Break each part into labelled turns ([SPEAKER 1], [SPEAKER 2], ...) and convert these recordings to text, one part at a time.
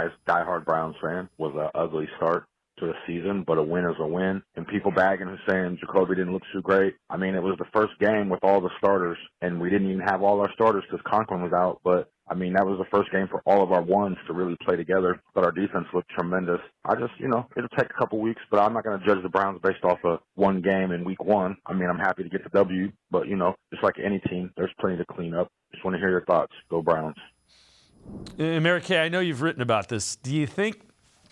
[SPEAKER 1] as diehard Browns fan, was an ugly start to the season, but a win is a win. And people bagging and saying Jacoby didn't look too great. I mean, it was the first game with all the starters, and we didn't even have all our starters because Conklin was out. But, I mean, that was the first game for all of our ones to really play together. But our defense looked tremendous. I just, it'll take a couple weeks, but I'm not going to judge the Browns based off of one game in week one. I mean, I'm happy to get the W, but, just like any team, there's plenty to clean up. Just want to hear your thoughts. Go Browns.
[SPEAKER 2] Mary Kay, I know you've written about this. Do you think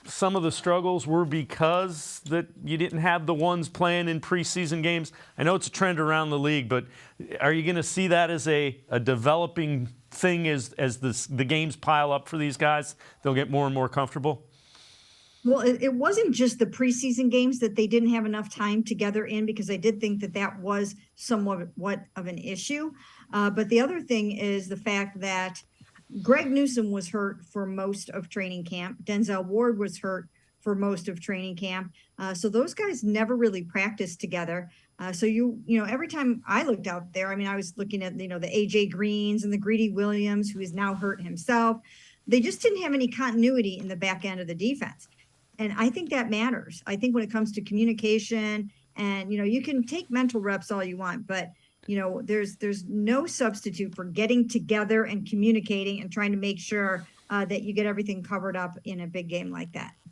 [SPEAKER 2] some of the struggles were because that you didn't have the ones playing in preseason games? I know it's a trend around the league, but are you going to see that as a developing thing as the games pile up for these guys? They'll get more and more comfortable?
[SPEAKER 3] Well, it wasn't just the preseason games that they didn't have enough time together in, because I did think that was somewhat of an issue. But the other thing is the fact that Greg Newsome was hurt for most of training camp. Denzel Ward was hurt for most of training camp. So those guys never really practiced together. So every time I looked out there, I mean, I was looking at, the AJ Greens and the Greedy Williams, who is now hurt himself. They just didn't have any continuity in the back end of the defense. And I think that matters. I think when it comes to communication and, you can take mental reps all you want, but there's no substitute for getting together and communicating and trying to make sure that you get everything covered up in a big game like that.